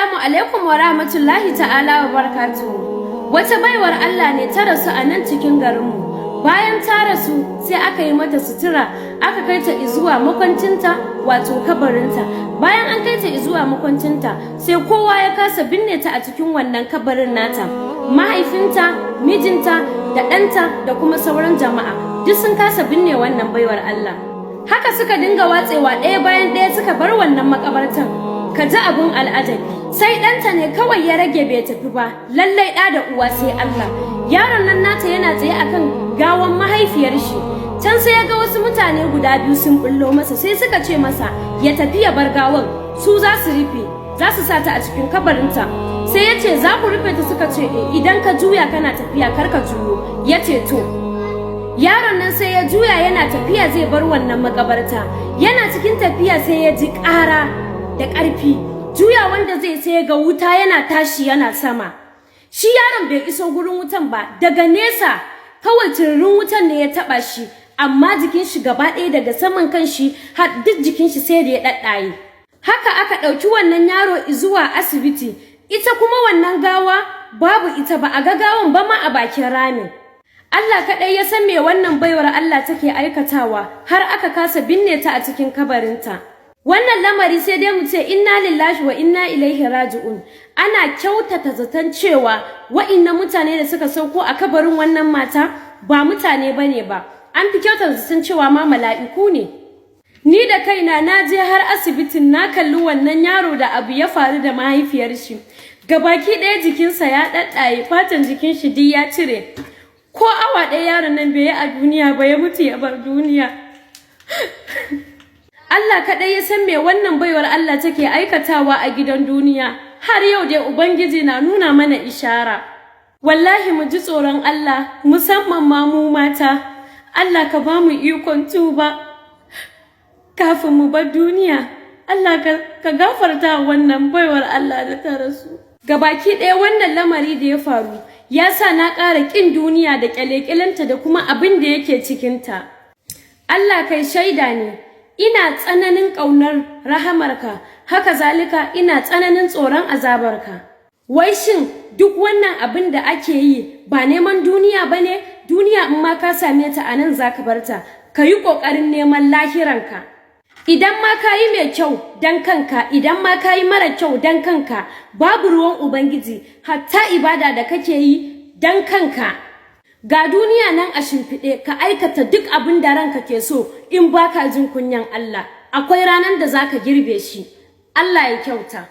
Assalamu alaikum wa rahmatullahi ta'ala wa barakatuhu. Wata baiwar Allah ne ta rasu a nan cikin garinmu. Bayan ta rasu sai aka yi mata sutura, aka kai ta zuwa makwancinta wato kabarinta. Bayan an kai ta zuwa makwancinta sai kowa ya kasa binne ta a cikin wannan kabarin nata. Mahaifinta, mijinta, da ɗanta da kuma sauran jama'a duk sun kasa binne wannan baiwar Allah. Haka suka dinga watsewa ɗaya bayan ɗaya suka bar wannan makabartan. Ka ji abun al'ajabi, sai ɗanta ne kawai ya rage bai tafi ba, lallai ɗa da uwa sai Allah. Yaron nan nata yana tsaye akan gawan mahaifiyar shi, can sai ya ga wasu mutane guda biyu sun bullo masa, sai suka ce masa ya tafi ya bar gawan, su za su rufe, za su sa ta a cikin kabarinta. Sai ya ce za ku rufe ta, suka ce idan ka juya kana tafiya kar ka juyo. Ya ce to. Yaron nan sai ya juya yana tafiya zai bar wannan makabarta, yana cikin tafiya sai ya ji ƙara da ƙarfi, juya wanda zai sai ga wuta yana tashi yana sama. Shi yaron bai iso gurin wutan ba, daga nesa kawai tururin wutan ne ya taɓa shi, amma jikin shi gaba ɗaya daga saman kan shi har duk jikin shi sai da ya ɗaɗɗaye. Haka aka ɗauki wannan yaro zuwa asibiti, ita kuma wannan gawa babu ita, ba a ga gawan ba ma a bakin ramin. Allah kaɗai ya san me wannan baiwar Allah take aikatawa har aka kasa binne ta a cikin kabarinta. Wannan lamari sai dai mu ce inna lillahi wa inna ilaihi raji'un. Ana kyautata zaton cewa wa'innan mutane da suka sauko a kabarin wannan mata ba mutane bane ba. An fi kyautata zaton cewa ma mala'iku ne. Ni da kaina na je har asibitin na kalli wannan yaro da abu ya faru da mahaifiyar shi. Gabaki ɗaya jikinsa ya ɗaɗɗaye, fatan jikin shi duk ya cire. Ko awa ɗaya yaron nan bai yi a duniya ba, ya mutu ya bar duniya. Allah kaɗai ya san me wannan baiwar Allah take aikatawa a gidan duniya. Har yau dai Ubangiji na nuna mana ishara. Wallahi mu ji tsoron Allah, musamman ma mu mata. Allah ka ba mu ikon tuba kafin mu bar duniya. Allah ka gafarta wannan baiwar Allah da ta rasu. Gabaki ɗaya wannan lamari da ya faru ya sa na ƙara ƙin duniya da ƙyale-ƙyalenta da kuma abin da yake cikinta. Allah kai shaida ne. Ina tsananin ƙaunar rahamarka, haka zalika ina tsananin tsoron azabarka. Wai shin duk wannan abin da ake yi ba neman duniya ba ne? Duniya in ma ka same ta a nan za ka bar ta, ka yi ƙoƙarin neman lahiranka. Idan ma ka yi mai kyau don kanka, idan ma ka yi mara kyau don kanka, babu ruwan Ubangiji, hatta ibada da kake yi don kanka. Ga duniya nan a shimfiɗe, ka aikata duk abin da ranka ke so in baka jin kunyan Allah. Akwai ranar da zaka girbe shi. Allah ya kyauta.